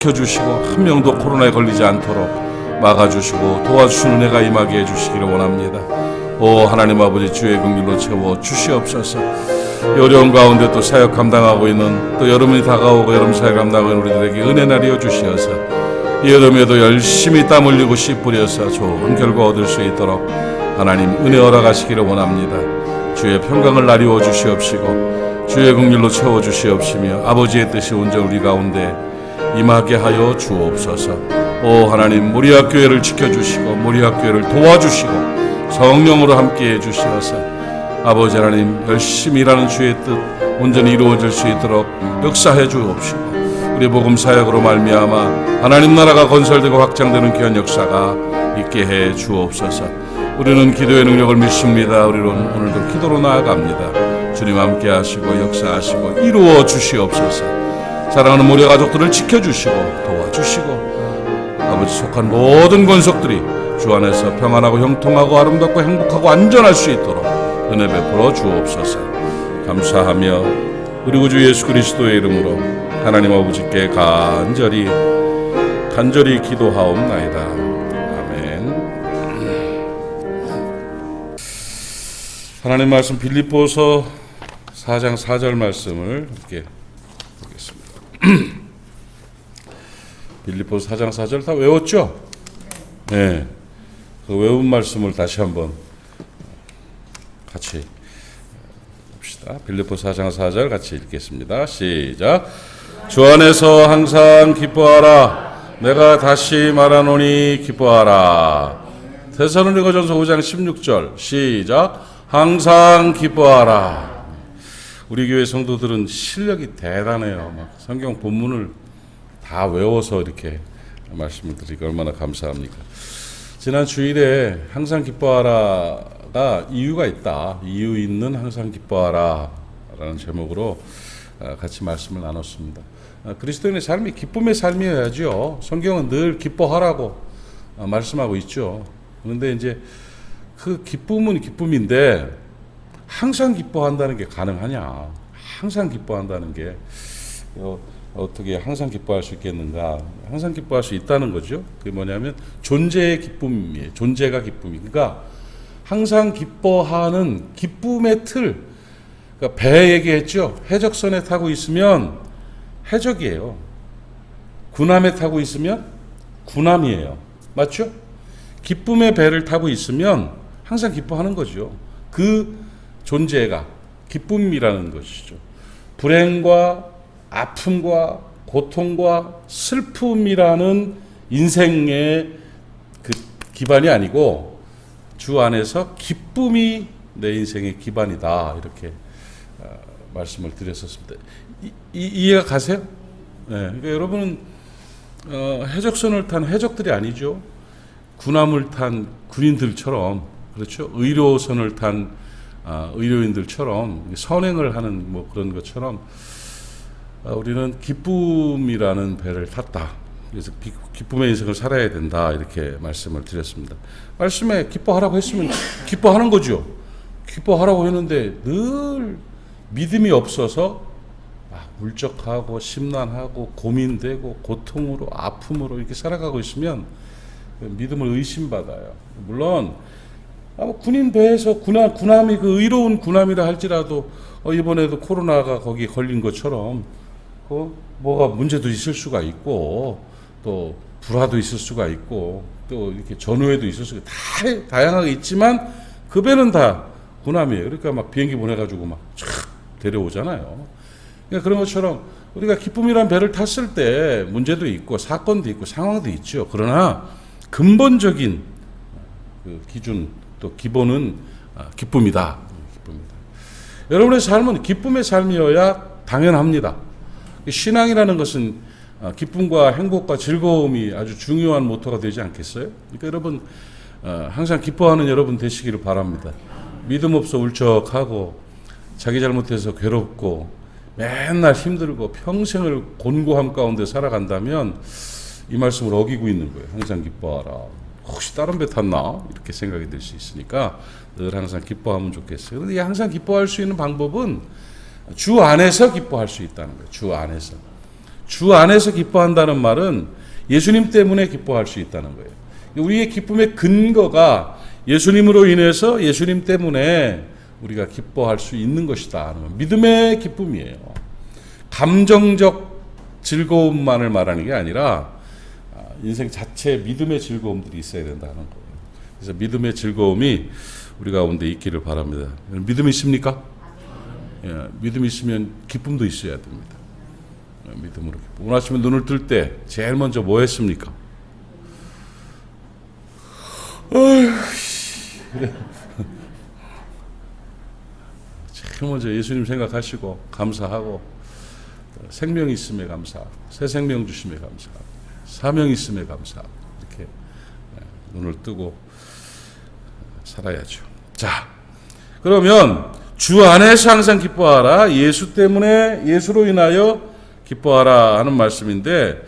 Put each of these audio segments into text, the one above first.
지켜주시고 한 명도 코로나에 걸리지 않도록 막아주시고 도와주시는 은혜가 임하게 해주시기를 원합니다. 오 하나님 아버지, 주의 긍휼로 채워 주시옵소서. 이 어려운 가운데 또 사역 감당하고 있는, 또 여름이 다가오고 여름 사역 감당하고 있는 우리들에게 은혜 나리여 주시어서 이 여름에도 열심히 땀 흘리고 씨 뿌려서 좋은 결과 얻을 수 있도록 하나님 은혜 허락하시기를 원합니다. 주의 평강을 나리워 주시옵시고 주의 긍휼로 채워 주시옵시며 아버지의 뜻이 온전 우리 가운데 임하게 하여 주옵소서. 오 하나님, 모리아교회를 지켜주시고 모리아교회를 도와주시고 성령으로 함께해 주시어서 아버지 하나님, 열심히 일하는 주의 뜻 온전히 이루어질 수 있도록 역사해 주옵시고 우리 복음 사역으로 말미암아 하나님 나라가 건설되고 확장되는 귀한 역사가 있게 해 주옵소서. 우리는 기도의 능력을 믿습니다. 우리는 오늘도 기도로 나아갑니다. 주님 함께 하시고 역사하시고 이루어 주시옵소서. 사랑하는 모리 가족들을 지켜주시고 도와주시고 아버지 속한 모든 권속들이 주 안에서 평안하고 형통하고 아름답고 행복하고 안전할 수 있도록 은혜 베풀어 주옵소서. 감사하며 우리 구주 예수 그리스도의 이름으로 하나님 아버지께 간절히 기도하옵나이다. 아멘. 하나님 말씀 빌립보서 4장 4절 말씀을 함께 보겠습니다. 빌립보서 4장 4절 다 외웠죠? 네. 그 외운 말씀을 다시 한번 같이 봅시다. 빌립보서 4장 4절 같이 읽겠습니다. 시작. 주 안에서 항상 기뻐하라. 내가 다시 말하노니 기뻐하라. 데살로니가전서 5장 16절 시작. 항상 기뻐하라. 우리 교회 성도들은 실력이 대단해요. 막 성경 본문을 다 외워서 이렇게 말씀을 드리기 얼마나 감사합니까? 지난 주일에 항상 기뻐하라가 이유가 있다. 이유 있는 항상 기뻐하라 라는 제목으로 같이 말씀을 나눴습니다. 그리스도인의 삶이 기쁨의 삶이어야죠. 성경은 늘 기뻐하라고 말씀하고 있죠. 그런데 이제 그 기쁨은 기쁨인데 항상 기뻐한다는 게 가능하냐? 항상 기뻐한다는 게 어떻게 항상 기뻐할 수 있겠는가? 항상 기뻐할 수 있다는 거죠. 그게 뭐냐면 존재의 기쁨이에요. 존재가 기쁨이. 그러니까 항상 기뻐하는 기쁨의 틀. 그러니까 배 얘기했죠. 해적선에 타고 있으면 해적이에요. 군함에 타고 있으면 군함이에요. 맞죠? 기쁨의 배를 타고 있으면 항상 기뻐하는 거죠. 그 존재가 기쁨이라는 것이죠. 불행과 아픔과 고통과 슬픔이라는 인생의 그 기반이 아니고 주 안에서 기쁨이 내 인생의 기반이다. 이렇게 말씀을 드렸었습니다. 이해가 가세요? 네, 그러니까 여러분은 해적선을 탄 해적들이 아니죠. 군함을 탄 군인들처럼, 그렇죠? 의료선을 탄 의료인들처럼 선행을 하는 뭐 그런 것처럼 우리는 기쁨이라는 배를 탔다. 그래서 기쁨의 인생을 살아야 된다. 이렇게 말씀을 드렸습니다. 말씀에 기뻐하라고 했으면 기뻐하는 거죠. 기뻐하라고 했는데 늘 믿음이 없어서 울적하고 심란하고 고민되고 고통으로 아픔으로 이렇게 살아가고 있으면 믿음을 의심받아요. 물론 군인 배에서 군함이 그 의로운 군함이라 할지라도 이번에도 코로나가 거기에 걸린 것처럼 뭐가 문제도 있을 수가 있고 또 불화도 있을 수가 있고 또 이렇게 전후에도 있을 수가 다양하게 있지만 그 배는 다 군함이에요. 그러니까 막 비행기 보내가지고 막 촥 데려오잖아요. 그러니까 그런 것처럼 우리가 기쁨이란 배를 탔을 때 문제도 있고 사건도 있고 상황도 있죠. 그러나 근본적인 그 기준 또 기본은 기쁨이다. 기쁨이다. 여러분의 삶은 기쁨의 삶이어야 당연합니다. 신앙이라는 것은 기쁨과 행복과 즐거움이 아주 중요한 모토가 되지 않겠어요? 그러니까 여러분 항상 기뻐하는 여러분 되시기를 바랍니다. 믿음 없어 울적하고 자기 잘못해서 괴롭고 맨날 힘들고 평생을 곤고함 가운데 살아간다면 이 말씀을 어기고 있는 거예요. 항상 기뻐하라. 혹시 다른 배 탔나? 이렇게 생각이 들 수 있으니까 늘 항상 기뻐하면 좋겠어요. 그런데 항상 기뻐할 수 있는 방법은 주 안에서 기뻐할 수 있다는 거예요. 주 안에서. 주 안에서 기뻐한다는 말은 예수님 때문에 기뻐할 수 있다는 거예요. 우리의 기쁨의 근거가 예수님으로 인해서 예수님 때문에 우리가 기뻐할 수 있는 것이다. 믿음의 기쁨이에요. 감정적 즐거움만을 말하는 게 아니라 인생 자체에 믿음의 즐거움들이 있어야 된다는 거예요. 그래서 믿음의 즐거움이 우리 가운데 있기를 바랍니다. 믿음 있습니까? 예, 믿음 있으면 기쁨도 있어야 됩니다. 믿음으로 기쁨. 오늘 아침에 눈을 뜰 때 제일 먼저 뭐 했습니까? 제일 먼저 예수님 생각하시고 감사하고 생명 있음에 감사하고 새 생명 주심에 감사하고 사명 있음에 감사하고 이렇게 눈을 뜨고 살아야죠. 자, 그러면 주 안에서 항상 기뻐하라. 예수 때문에 예수로 인하여 기뻐하라 하는 말씀인데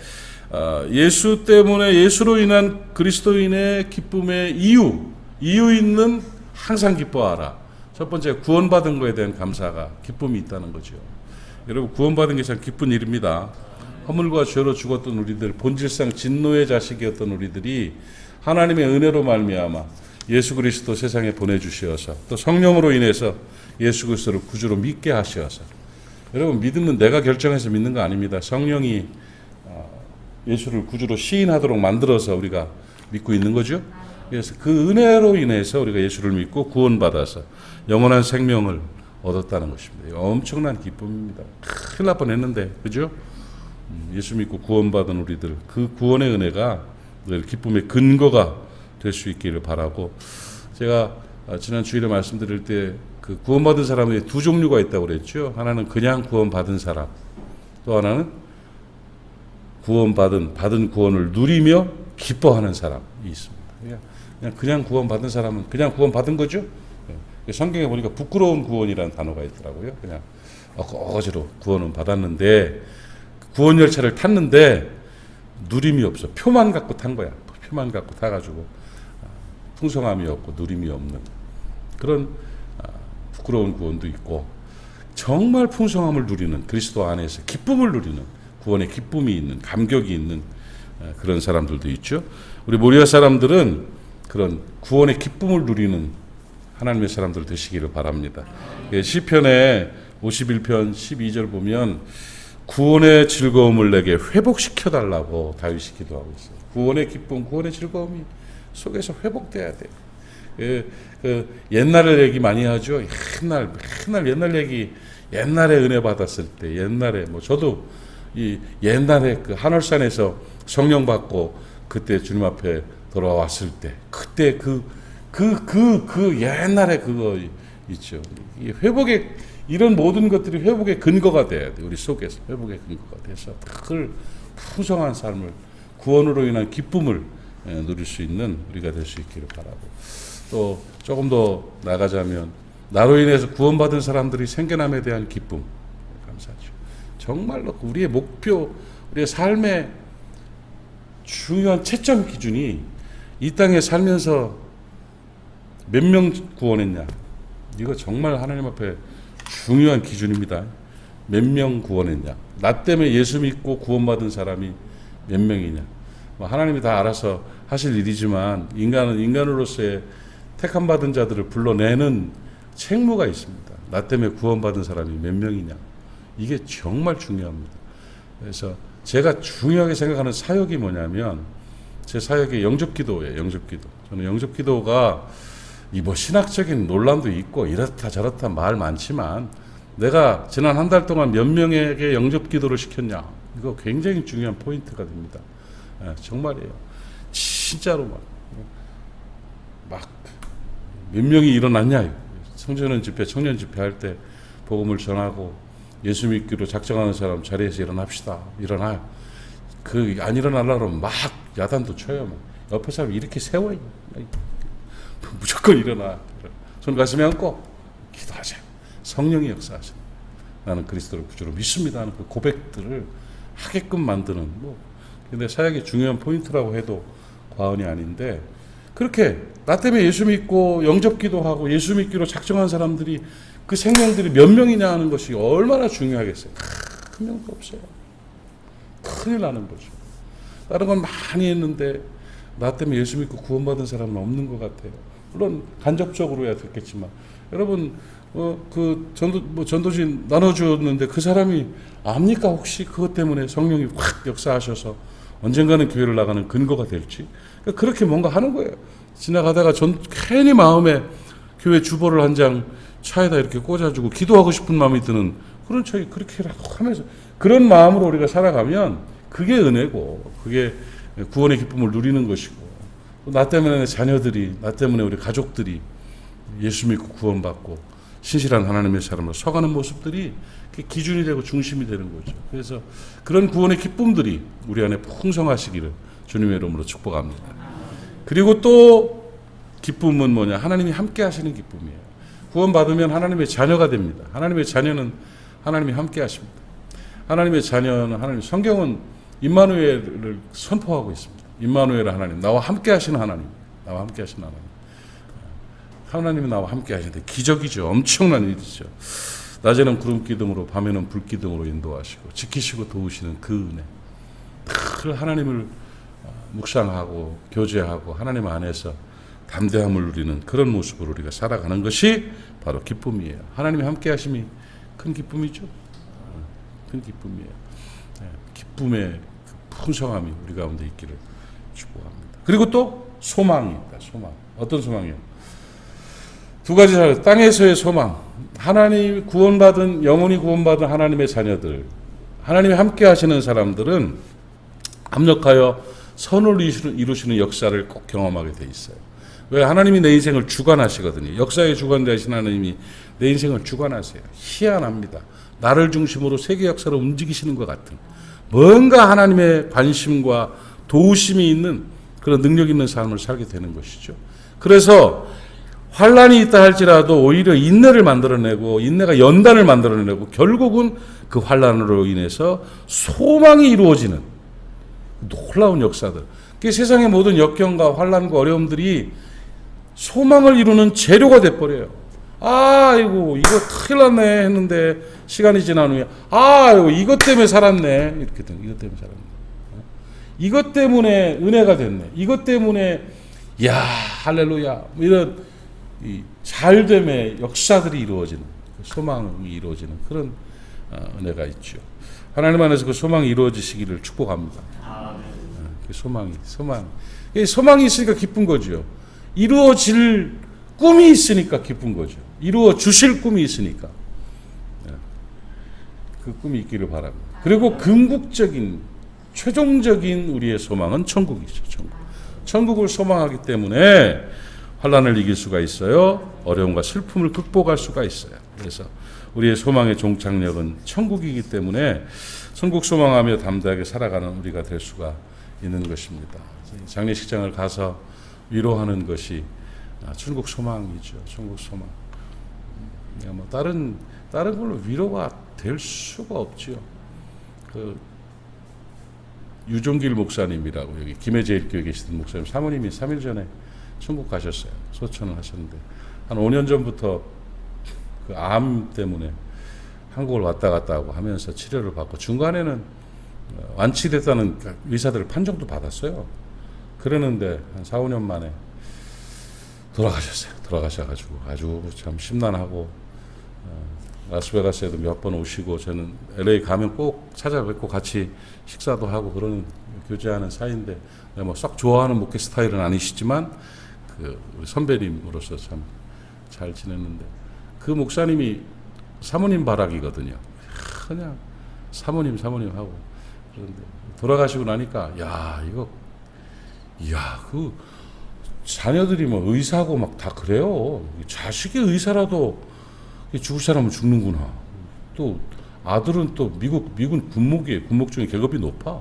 예수 때문에 예수로 인한 그리스도인의 기쁨의 이유 있는 항상 기뻐하라. 첫 번째 구원받은 것에 대한 감사가 기쁨이 있다는 거죠. 여러분 구원받은 게 참 기쁜 일입니다. 허물과 죄로 죽었던 우리들 본질상 진노의 자식이었던 우리들이 하나님의 은혜로 말미암아 예수 그리스도 세상에 보내주시어서 또 성령으로 인해서 예수 그리스도를 구주로 믿게 하시어서 여러분 믿음은 내가 결정해서 믿는 거 아닙니다. 성령이 예수를 구주로 시인하도록 만들어서 우리가 믿고 있는 거죠. 그래서 그 은혜로 인해서 우리가 예수를 믿고 구원받아서 영원한 생명을 얻었다는 것입니다. 엄청난 기쁨입니다. 큰일 날 뻔했는데 그죠? 예수 믿고 구원받은 우리들 그 구원의 은혜가 늘 기쁨의 근거가 될 수 있기를 바라고 제가 지난 주일에 말씀드릴 때 그 구원받은 사람에 두 종류가 있다고 그랬죠. 하나는 그냥 구원받은 사람, 또 하나는 받은 구원을 누리며 기뻐하는 사람이 있습니다. 그냥 구원받은 사람은 그냥 구원받은 거죠. 성경에 보니까 부끄러운 구원이라는 단어가 있더라고요. 그냥 어거지로 구원은 받았는데 구원 열차를 탔는데 누림이 없어. 표만 갖고 탄 거야. 표만 갖고 타가지고 풍성함이 없고 누림이 없는 그런 부끄러운 구원도 있고 정말 풍성함을 누리는 그리스도 안에서 기쁨을 누리는 구원의 기쁨이 있는 감격이 있는 그런 사람들도 있죠. 우리 모리아 사람들은 그런 구원의 기쁨을 누리는 하나님의 사람들 되시기를 바랍니다. 시편의 51편 12절 보면 구원의 즐거움을 내게 회복시켜 달라고 다윗이 기도하고 있어요. 구원의 기쁨, 구원의 즐거움이 속에서 회복돼야 돼요. 그 옛날을 얘기 많이 하죠. 옛날 얘기, 옛날에 은혜 받았을 때, 옛날에 저도 이 옛날에 그 한월산에서 성령 받고 그때 주님 앞에 돌아왔을 때, 그때 그 옛날에 그거 있죠. 이 회복의 이런 모든 것들이 회복의 근거가 돼야 돼. 우리 속에서 회복의 근거가 돼서 그걸 풍성한 삶을 구원으로 인한 기쁨을 누릴 수 있는 우리가 될 수 있기를 바라고 또 조금 더 나가자면 나로 인해서 구원받은 사람들이 생겨남에 대한 기쁨 감사하죠. 정말로 우리의 목표, 우리의 삶의 중요한 채점 기준이 이 땅에 살면서 몇 명 구원했냐. 이거 정말 하나님 앞에 중요한 기준입니다. 몇 명 구원했냐. 나 때문에 예수 믿고 구원받은 사람이 몇 명이냐. 하나님이 다 알아서 하실 일이지만 인간은 인간으로서의 택함받은 자들을 불러내는 책무가 있습니다. 나 때문에 구원받은 사람이 몇 명이냐. 이게 정말 중요합니다. 그래서 제가 중요하게 생각하는 사역이 뭐냐면 제 사역의 영접기도예요. 영접기도. 저는 영접기도가 신학적인 논란도 있고 이렇다 저렇다 말 많지만 내가 지난 한 달 동안 몇 명에게 영접기도를 시켰냐. 이거 굉장히 중요한 포인트가 됩니다. 정말이에요. 진짜로 막 몇 명이 일어났냐. 청소년 집회, 청년 집회 할 때 복음을 전하고 예수 믿기로 작정하는 사람 자리에서 일어납시다. 일어나요. 안 일어나려고 그러면 막 야단도 쳐요. 옆에 사람 이렇게 세워요. 무조건 일어나. 손 가슴에 얹고 기도하세요. 성령이 역사하세요. 나는 그리스도를 구주로 믿습니다 하는 그 고백들을 하게끔 만드는 근데 사역의 중요한 포인트라고 해도 과언이 아닌데 그렇게 나 때문에 예수 믿고 영접기도하고 예수 믿기로 작정한 사람들이 그 생명들이 몇 명이냐 하는 것이 얼마나 중요하겠어요. 한 명도 없어요. 큰일 나는 거죠. 다른 건 많이 했는데 나 때문에 예수 믿고 구원받은 사람은 없는 것 같아요. 물론 간접적으로야 됐겠지만 여러분 그 전도진 나눠주었는데 그 사람이 압니까 혹시 그것 때문에 성령이 확 역사하셔서 언젠가는 교회를 나가는 근거가 될지. 그러니까 그렇게 뭔가 하는 거예요. 지나가다가 괜히 마음에 교회 주보를 한 장 차에다 이렇게 꽂아주고 기도하고 싶은 마음이 드는 그런 차이 그렇게라도 하면서 그런 마음으로 우리가 살아가면 그게 은혜고 그게 구원의 기쁨을 누리는 것이고 나 때문에 자녀들이 나 때문에 우리 가족들이 예수 믿고 구원받고 신실한 하나님의 사람으로 서가는 모습들이 기준이 되고 중심이 되는 거죠. 그래서 그런 구원의 기쁨들이 우리 안에 풍성하시기를 주님의 이름으로 축복합니다. 그리고 또 기쁨은 뭐냐? 하나님이 함께 하시는 기쁨이에요. 구원받으면 하나님의 자녀가 됩니다. 하나님의 자녀는 하나님이 함께 하십니다. 하나님의 자녀는 하나님, 성경은 임마누엘을 선포하고 있습니다. 임마누엘 하나님, 나와 함께 하시는 하나님, 나와 함께 하시는 하나님. 하나님이 나와 함께 하시는데 기적이죠. 엄청난 일이죠. 낮에는 구름 기둥으로 밤에는 불 기둥으로 인도하시고 지키시고 도우시는 그 은혜. 늘 하나님을 묵상하고 교제하고 하나님 안에서 담대함을 누리는 그런 모습으로 우리가 살아가는 것이 바로 기쁨이에요. 하나님이 함께 하심이 큰 기쁨이죠. 큰 기쁨이에요. 기쁨의 그 풍성함이 우리 가운데 있기를 축복합니다. 그리고 또 소망이 있다. 소망. 어떤 소망이요? 두 가지 살 땅에서의 소망. 하나님 구원받은 영원히 구원받은 하나님의 자녀들, 하나님이 함께 하시는 사람들은 합력하여 선을 이루시는 역사를 꼭 경험하게 돼 있어요. 왜? 하나님이 내 인생을 주관하시거든요. 역사의 주관 되신 하나님이 내 인생을 주관하세요. 희한합니다. 나를 중심으로 세계 역사를 움직이시는 것 같은 뭔가 하나님의 관심과 도우심이 있는 그런 능력 있는 삶을 살게 되는 것이죠. 그래서 환란이 있다 할지라도 오히려 인내를 만들어내고 인내가 연단을 만들어내고 결국은 그 환란으로 인해서 소망이 이루어지는 놀라운 역사들. 세상의 모든 역경과 환란과 어려움들이 소망을 이루는 재료가 돼버려요. 아이고 이거 큰일 났네 했는데 시간이 지난 후에 아이고 이것 때문에 살았네 이렇게 된 이것 때문에 살았네. 이것 때문에 은혜가 됐네. 이것 때문에 야 할렐루야 이런 이 잘됨의 역사들이 이루어지는 소망이 이루어지는 그런 은혜가 있죠. 하나님 안에서 그 소망이 이루어지시기를 축복합니다. 그 소망이 있으니까 기쁜 거죠. 이루어질 꿈이 있으니까 기쁜 거죠. 이루어 주실 꿈이 있으니까 그 꿈이 있기를 바랍니다. 그리고 궁극적인 최종적인 우리의 소망은 천국이죠. 천국을 소망하기 때문에 환란을 이길 수가 있어요. 어려움과 슬픔을 극복할 수가 있어요. 그래서 우리의 소망의 종착역은 천국이기 때문에 천국 소망하며 담대하게 살아가는 우리가 될 수가 있는 것입니다. 장례식장을 가서 위로하는 것이 천국 소망이죠. 천국 소망. 뭐 다른 걸로 위로가 될 수가 없지요. 그 유종길 목사님이라고 여기 김해제일교회 계시던 목사님 사모님이 3일 전에 천국 가셨어요. 소천을 하셨는데 한 5년 전부터 그 암 때문에 한국을 왔다 갔다 하고 하면서 치료를 받고 중간에는 완치됐다는 의사들 판정도 받았어요. 그러는데 한 4, 5년 만에 돌아가셨어요. 돌아가셔가지고 아주 참 심란하고 라스베가스에도 몇 번 오시고 저는 LA 가면 꼭 찾아뵙고 같이 식사도 하고 그러는 교제하는 사이인데 뭐 썩 좋아하는 목회 스타일은 아니시지만 그 우리 선배님으로서 참 잘 지냈는데 그 목사님이 사모님 바락이거든요. 그냥 사모님 하고 그런데 돌아가시고 나니까 그 자녀들이 뭐 의사고 막 다 그래요. 자식이 의사라도 죽을 사람은 죽는구나. 또 아들은 또 미군 군목 중에 계급이 높아.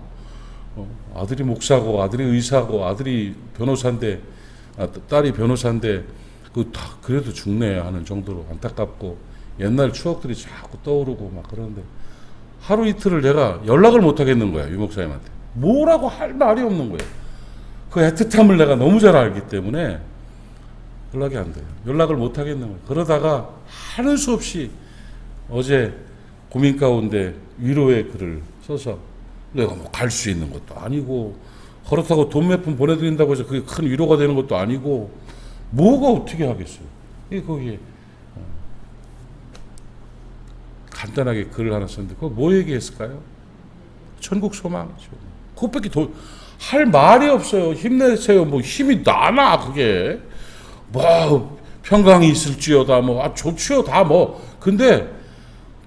아들이 목사고 아들이 의사고 아들이 변호사인데 딸이 변호사인데 그 다 그래도 죽네 하는 정도로 안타깝고 옛날 추억들이 자꾸 떠오르고 막 그러는데 하루 이틀을 내가 연락을 못 하겠는 거야. 유 목사님한테 뭐라고 할 말이 없는 거예요. 그 애틋함을 내가 너무 잘 알기 때문에 연락이 안 돼요. 연락을 못 하겠는 거예요. 그러다가 하는 수 없이 어제 고민 가운데 위로의 글을 써서 내가 뭐 갈 수 있는 것도 아니고 그렇다고 돈 몇 푼 보내드린다고 해서 그게 큰 위로가 되는 것도 아니고 뭐가 어떻게 하겠어요. 이게 거기에 간단하게 글을 하나 썼는데 그거 뭐 얘기했을까요? 천국 소망이죠. 그것밖에 할 말이 없어요. 힘내세요. 뭐 힘이 나나 그게 뭐 평강이 있을지어다 뭐 좋지요 다 뭐 근데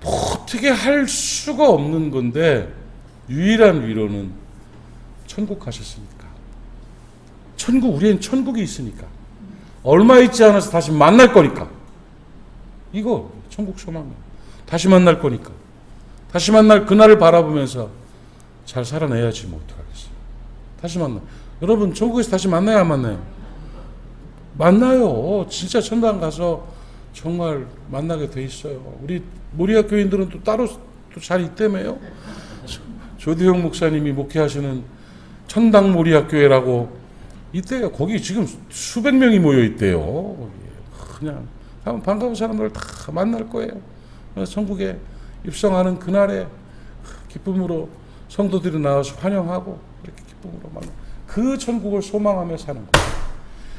뭐 어떻게 할 수가 없는 건데 유일한 위로는 천국 가셨으니까. 천국 우리는 천국이 있으니까 얼마 있지 않아서 다시 만날 거니까 이거 천국 소망이에요. 다시 만날 거니까 다시 만날 그날을 바라보면서 잘 살아내야지 뭐 어떡하겠어요. 다시 만나. 여러분 천국에서 다시 만나요 안 만나요? 만나요. 진짜 천당 가서 정말 만나게 돼 있어요. 우리 모리아 교인들은 또 따로 또 잘 있다며요. 조대형 목사님이 목회하시는 천당 모리아 교회라고 있대요. 거기 지금 수백 명이 모여 있대요. 그냥 가면 반가운 사람들 다 만날 거예요. 천국에 입성하는 그날에 기쁨으로 성도들이 나와서 환영하고 이렇게 기쁨으로 만나. 그 천국을 소망하며 사는 거예요.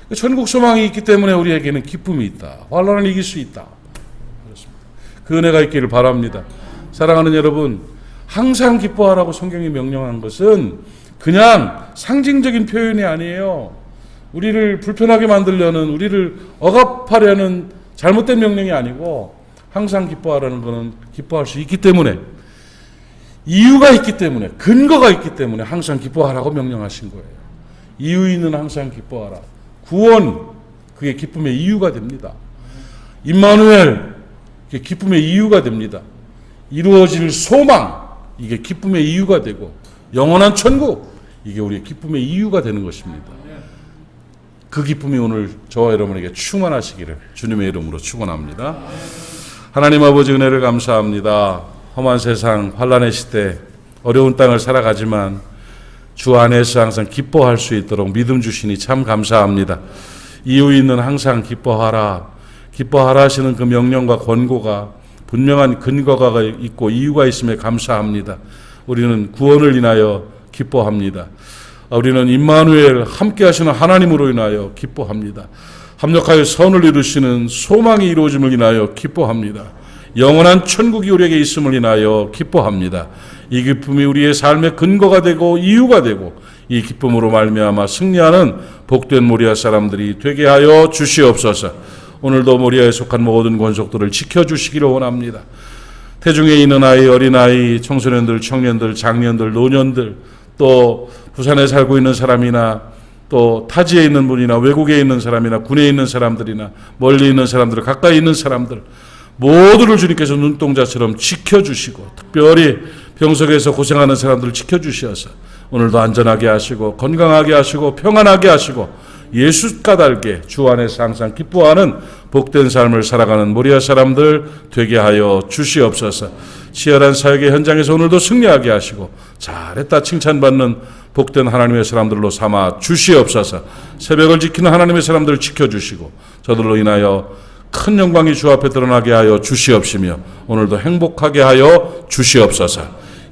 그 천국 소망이 있기 때문에 우리에게는 기쁨이 있다. 환난을 이길 수 있다. 그렇습니다. 그 은혜가 있기를 바랍니다. 사랑하는 여러분, 항상 기뻐하라고 성경이 명령한 것은 그냥 상징적인 표현이 아니에요. 우리를 불편하게 만들려는, 우리를 억압하려는 잘못된 명령이 아니고 항상 기뻐하라는 것은 기뻐할 수 있기 때문에, 이유가 있기 때문에, 근거가 있기 때문에 항상 기뻐하라고 명령하신 거예요. 이유 있는 항상 기뻐하라. 구원, 그게 기쁨의 이유가 됩니다. 임마누엘, 그게 기쁨의 이유가 됩니다. 이루어질 소망, 이게 기쁨의 이유가 되고, 영원한 천국, 이게 우리의 기쁨의 이유가 되는 것입니다. 그 기쁨이 오늘 저와 여러분에게 충만하시기를 주님의 이름으로 축원합니다. 하나님 아버지 은혜를 감사합니다. 험한 세상, 환난의 시대, 어려운 땅을 살아가지만 주 안에서 항상 기뻐할 수 있도록 믿음 주시니 참 감사합니다. 이유 있는 항상 기뻐하라. 기뻐하라 하시는 그 명령과 권고가 분명한 근거가 있고 이유가 있음에 감사합니다. 우리는 구원을 인하여 기뻐합니다. 우리는 임마누엘 함께 하시는 하나님으로 인하여 기뻐합니다. 합력하여 선을 이루시는 소망이 이루어짐을 인하여 기뻐합니다. 영원한 천국이 우리에게 있음을 인하여 기뻐합니다. 이 기쁨이 우리의 삶의 근거가 되고 이유가 되고 이 기쁨으로 말미암아 승리하는 복된 모리아 사람들이 되게 하여 주시옵소서. 오늘도 모리아에 속한 모든 권속들을 지켜주시기를 원합니다. 태중에 있는 아이, 어린아이, 청소년들, 청년들, 장년들, 노년들, 또 부산에 살고 있는 사람이나 또 타지에 있는 분이나 외국에 있는 사람이나 군에 있는 사람들이나 멀리 있는 사람들, 가까이 있는 사람들 모두를 주님께서 눈동자처럼 지켜주시고 특별히 병석에서 고생하는 사람들을 지켜주셔서 오늘도 안전하게 하시고 건강하게 하시고 평안하게 하시고 예수 까닭에 주 안에서 항상 기뻐하는 복된 삶을 살아가는 모리아 사람들 되게 하여 주시옵소서. 치열한 사역의 현장에서 오늘도 승리하게 하시고 잘했다 칭찬받는 복된 하나님의 사람들로 삼아 주시옵소서. 새벽을 지키는 하나님의 사람들을 지켜주시고 저들로 인하여 큰 영광이 주 앞에 드러나게 하여 주시옵시며 오늘도 행복하게 하여 주시옵소서.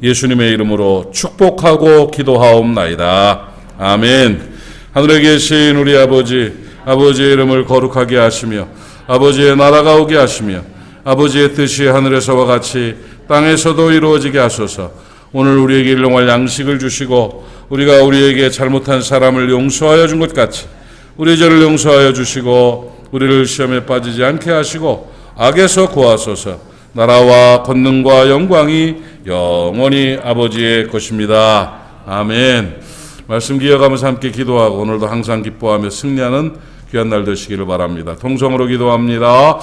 예수님의 이름으로 축복하고 기도하옵나이다. 아멘. 하늘에 계신 우리 아버지, 아버지의 이름을 거룩하게 하시며 아버지의 나라가 오게 하시며 아버지의 뜻이 하늘에서와 같이 땅에서도 이루어지게 하소서. 오늘 우리에게 일용할 양식을 주시고 우리가 우리에게 잘못한 사람을 용서하여 준 것 같이 우리 죄를 용서하여 주시고 우리를 시험에 빠지지 않게 하시고 악에서 구하소서. 나라와 권능과 영광이 영원히 아버지의 것입니다. 아멘. 말씀 기억하면서 함께 기도하고 오늘도 항상 기뻐하며 승리하는 귀한 날 되시기를 바랍니다. 통성으로 기도합니다.